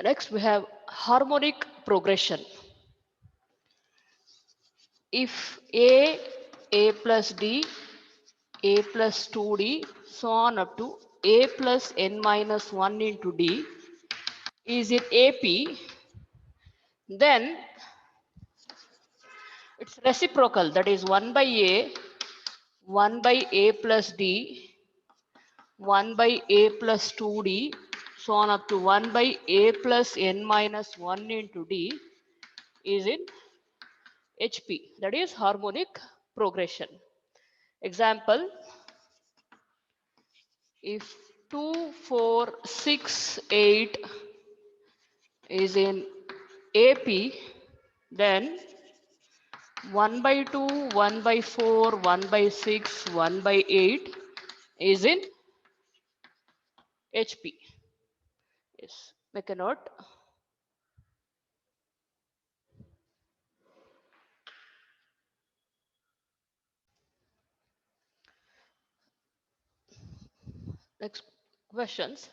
Next, we have harmonic progression. If A plus D, A plus 2D, so on up to A plus n minus 1 into D is in AP, then it's reciprocal, that is 1 by A, 1 by A plus D, 1 by A plus 2D, so on up to 1 by A plus n minus 1 into D is in HP, that is harmonic progression. Example, if 2, 4, 6, 8 is in AP, then 1 by 2, 1 by 4, 1 by 6, 1 by 8 is in HP. Yes, make a note. Next questions.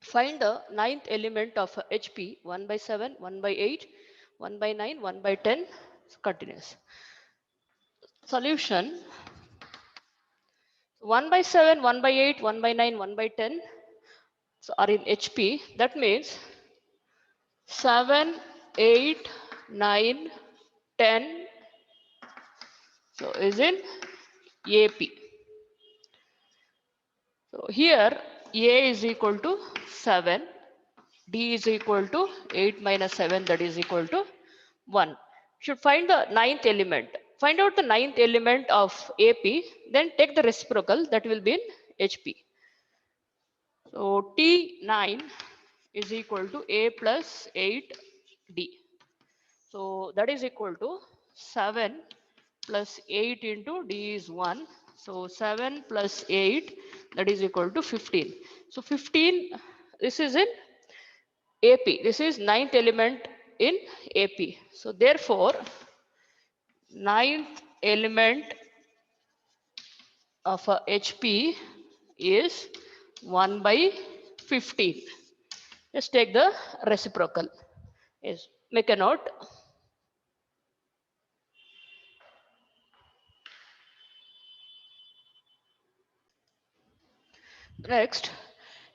Find the ninth element of HP, 1 by 7, 1 by 8, 1 by 9, 1 by 10, continuous. Solution, 1 by 7, 1 by 8, 1 by 9, 1 by 10 so are in HP. That means 7, 8, 9, 10 so is in AP. So here A is equal to 7, D is equal to 8 minus 7, that is equal to 1. Should find the ninth element. Find out the ninth element of AP, then take the reciprocal, that will be in HP. So T9 is equal to A plus 8D. So that is equal to 7 plus 8 into D is 1. So 7 plus 8, that is equal to 15. So 15, this is in AP. This is ninth element in AP. So therefore, ninth element of a HP is 1 by 15. Let's take the reciprocal. Yes, make a note. Next,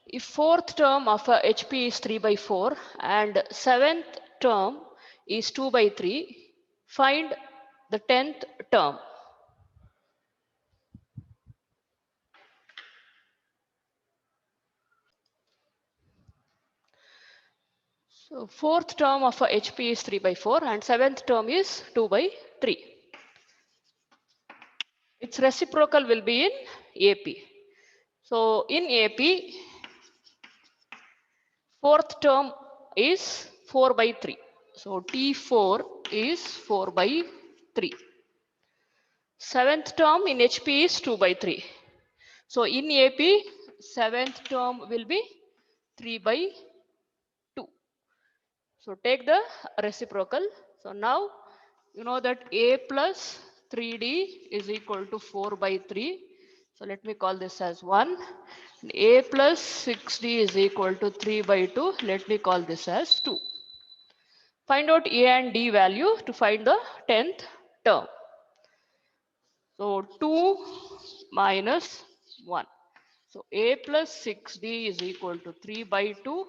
if fourth term of a HP is 3 by 4 and seventh term is 2 by 3, find the 10th term. So fourth term of a HP is 3 by 4 and seventh term is 2 by 3. Its reciprocal will be in AP. So in AP, fourth term is 4 by 3. So T4 is 4 by 3. Seventh term in HP is 2 by 3. So in AP, seventh term will be 3 by 2. So take the reciprocal. So now you know that A plus 3D is equal to 4 by 3. So let me call this as 1. A plus 6D is equal to 3 by 2. Let me call this as 2. Find out A and D value to find the 10th term. So 2 minus 1. So A plus 6D is equal to 3 by 2.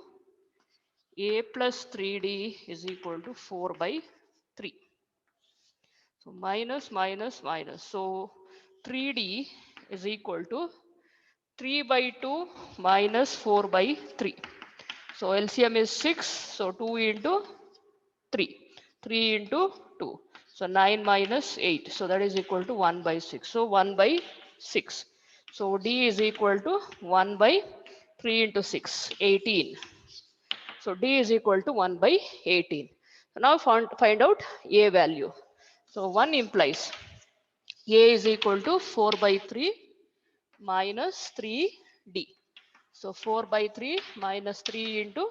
A plus 3D is equal to 4 by 3. So minus minus minus. So 3D is equal to 3 by 2 minus 4 by 3. So LCM is 6. So 2 into 3. 3 into 2. So 9 minus 8. So that is equal to 1 by 6. So 1 by 6. So D is equal to 1 by 3 into 6, 18. So D is equal to 1 by 18. So now find out A value. So 1 implies A is equal to 4 by 3 minus 3D. So 4 by 3 minus 3 into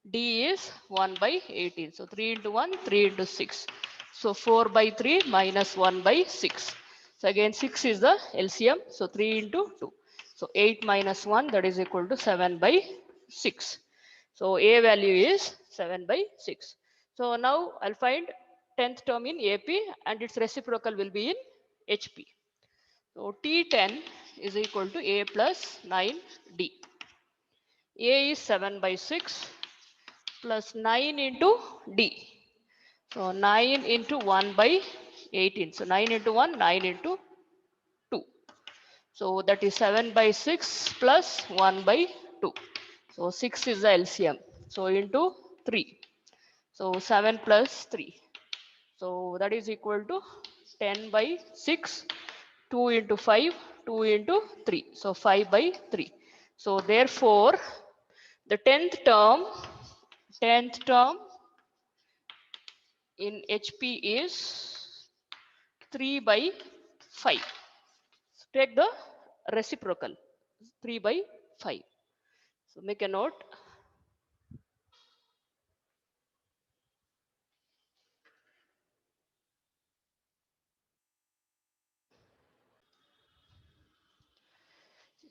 D is 1 by 18. So 3 into 1, 3 into 6. So 4 by 3 minus 1 by 6. So again 6 is the LCM. So 3 into 2. So 8 minus 1, that is equal to 7 by 6. So A value is 7 by 6. So now I'll find 10th term in AP and its reciprocal will be in HP. So T10 is equal to A plus 9D. A is 7 by 6 plus 9 into D. So 9 into 1 by 18. So 9 into 1, 9 into 2. So that is 7 by 6 plus 1 by 2. So 6 is the LCM. So into 3. So 7 plus 3. So that is equal to 10 by 6, 2 into 5, 2 into 3. So 5 by 3. So therefore, the 10th term in HP is 3 by 5. So take the reciprocal, 3 by 5. So make a note.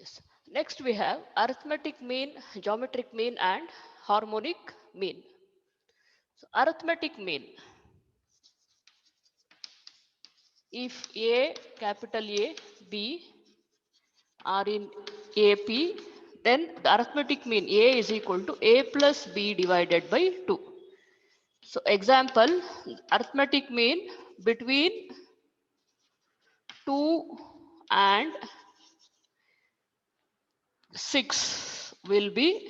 Yes. Next we have arithmetic mean, geometric mean and harmonic mean. So arithmetic mean, if A, capital A, B are in AP, then the arithmetic mean A is equal to A plus B divided by 2. So example, arithmetic mean between 2 and 6 will be,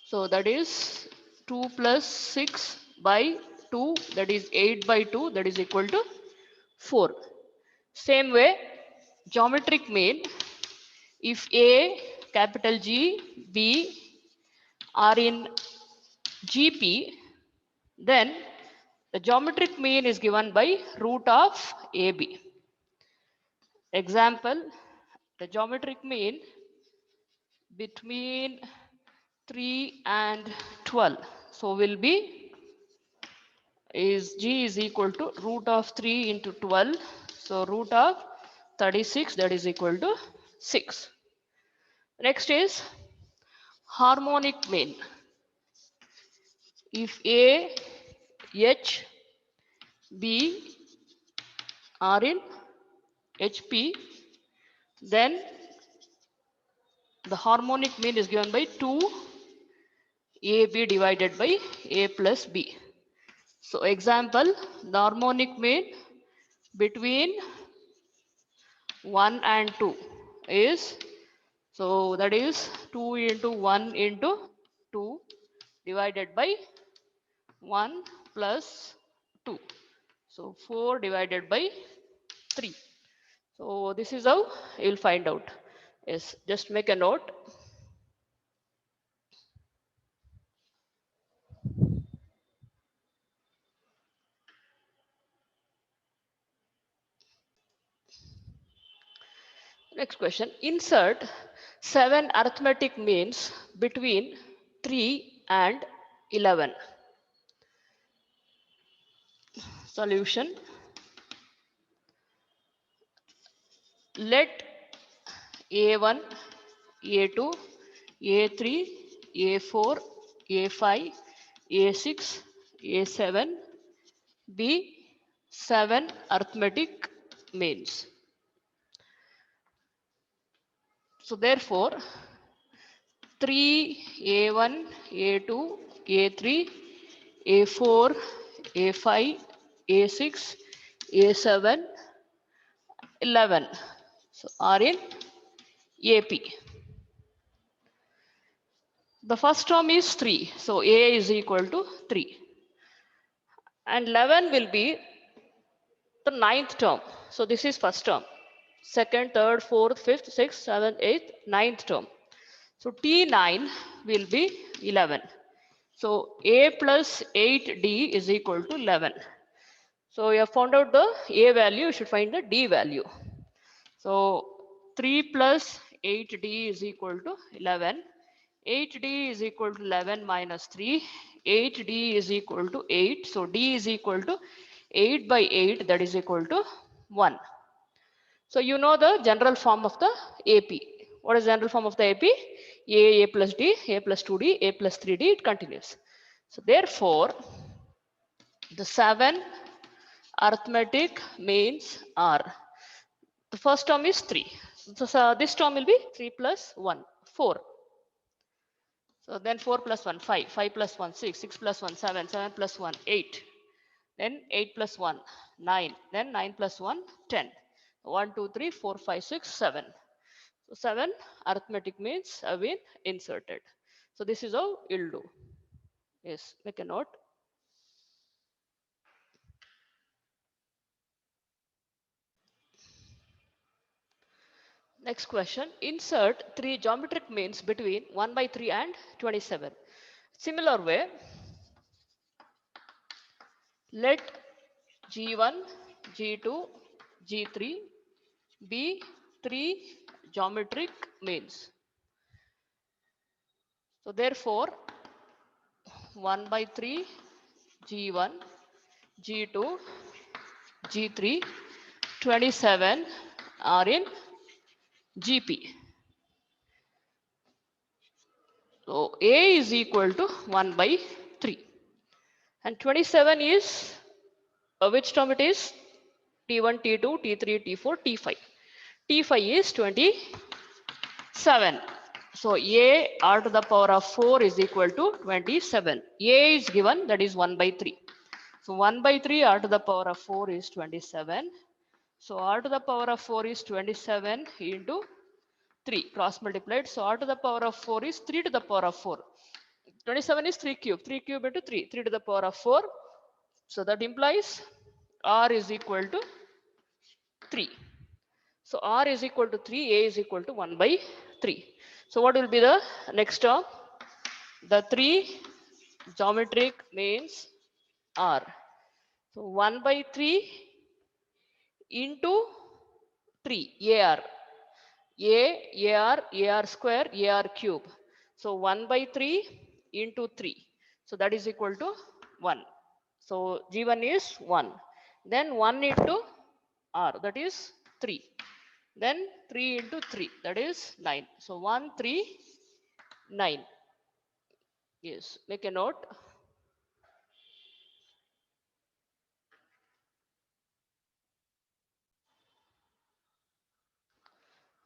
so that is 2 plus 6 by 2, that is 8 by 2, that is equal to 4. Same way, geometric mean, if A, capital G, B are in GP, then the geometric mean is given by root of AB. Example, the geometric mean between 3 and 12. So will be is G is equal to root of 3 into 12. So root of 36, that is equal to 6. Next is harmonic mean. If A, H, B are in HP, then the harmonic mean is given by 2 AB divided by A plus B. So example, the harmonic mean between 1 and 2 is, so that is 2 into 1 into 2 divided by 1 plus 2. So 4 divided by 3. So this is how you will find out. Yes, just make a note. Next question. Insert 7 arithmetic means between 3 and 11. Solution. Let A1, A2, A3, A4, A5, A6, A7 be 7 arithmetic means. So therefore, 3, A1, A2, A3, A4, A5, A6, A7, 11 so are in AP. The first term is 3, so A is equal to 3. And 11 will be the ninth term. So this is first term. Second, third, fourth, fifth, sixth, seventh, eighth, ninth term. So T9 will be 11. So A plus 8D is equal to 11. So you have found out the A value, you should find the D value. So 3 plus 8D is equal to 11. 8D is equal to 11 minus 3. 8D is equal to 8. So D is equal to 8 by 8, that is equal to 1. So you know the general form of the AP. What is the general form of the AP? A plus D, A plus 2D, A plus 3D, it continues. So therefore, the 7 arithmetic means are, the first term is 3. So this term will be 3 plus 1, 4. So then 4 plus 1, 5, 5 plus 1, 6, 6 plus 1, 7, 7 plus 1, 8. Then 8 plus 1, 9. Then 9 plus 1, 10. 1, 2, 3, 4, 5, 6, 7. So 7 arithmetic means have been inserted. So this is how you'll do. Yes, make a note. Next question. Insert 3 geometric means between 1 by 3 and 27. Similar way, let G1, G2, G3 be 3 geometric means. So therefore, 1 by 3, G1, G2, G3, 27 are in GP. So A is equal to 1 by 3. And 27 is, which term it is? T1, T2, T3, T4, T5. T5 is 27. So A r to the power of 4 is equal to 27. A is given, that is 1 by 3. So 1 by 3 r to the power of 4 is 27. So r to the power of 4 is 27 into 3 cross multiplied. So r to the power of 4 is 3 to the power of 4. 27 is 3 cube. 3 cube into 3. 3 to the power of 4. So that implies r is equal to 3. So r is equal to 3, a is equal to 1 by 3. So what will be the next term? The 3 geometric means r. So 1 by 3 into 3, ar. ar square, ar cube. So 1 by 3 into 3. So that is equal to 1. So G1 is 1. Then 1 into r, that is 3. Then 3 into 3, that is 9. So 1, 3, 9. Yes, make a note.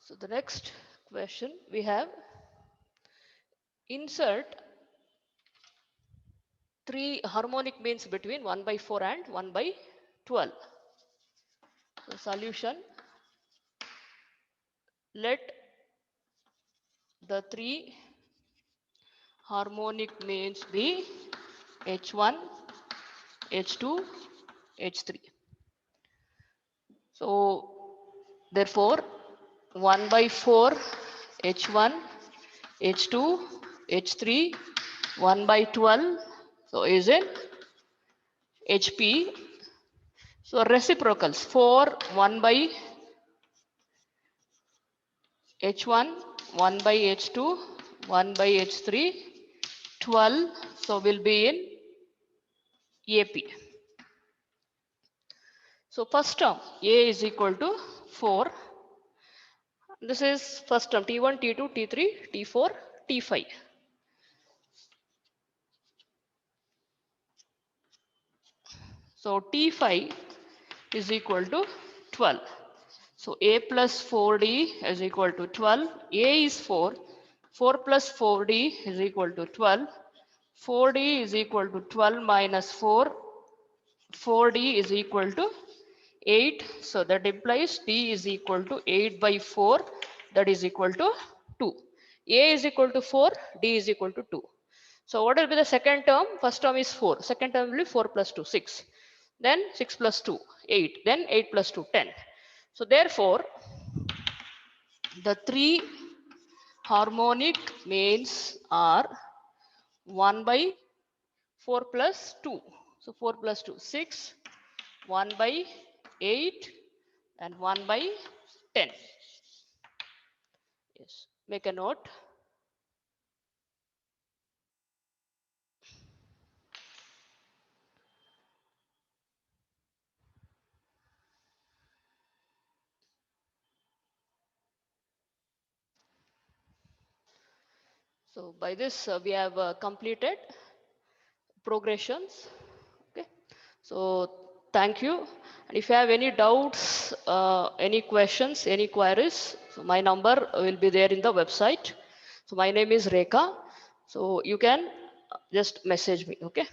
So the next question we have, insert 3 harmonic means between 1 by 4 and 1 by 12. So solution, let the 3 harmonic means be H1, H2, H3. So therefore 1 by 4 H1, H2, H3, 1 by 12. So is in HP. So reciprocals, 4, 1 by H1, 1 by H2, 1 by H3, 12. So will be in AP. So first term A is equal to 4. This is first term T1, T2, T3, T4, T5. So T5 is equal to 12. So A plus 4D is equal to 12. A is 4. 4 plus 4D is equal to 12. 4D is equal to 12 minus 4. 4D is equal to 8. So that implies D is equal to 8 by 4. That is equal to 2. A is equal to 4. D is equal to 2. So what will be the second term? First term is 4. Second term will be 4 plus 2, 6. Then 6 plus 2, 8. Then 8 plus 2, 10. So therefore, the 3 harmonic means are 1 by 4 plus 2. So 4 plus 2, 6. 1 by 8 and 1 by 10. Yes, make a note. So by this, we have completed progressions. Okay. So thank you. And if you have any doubts, any questions, any queries, so my number will be there in the website. So my name is Rekha. So you can just message me. Okay.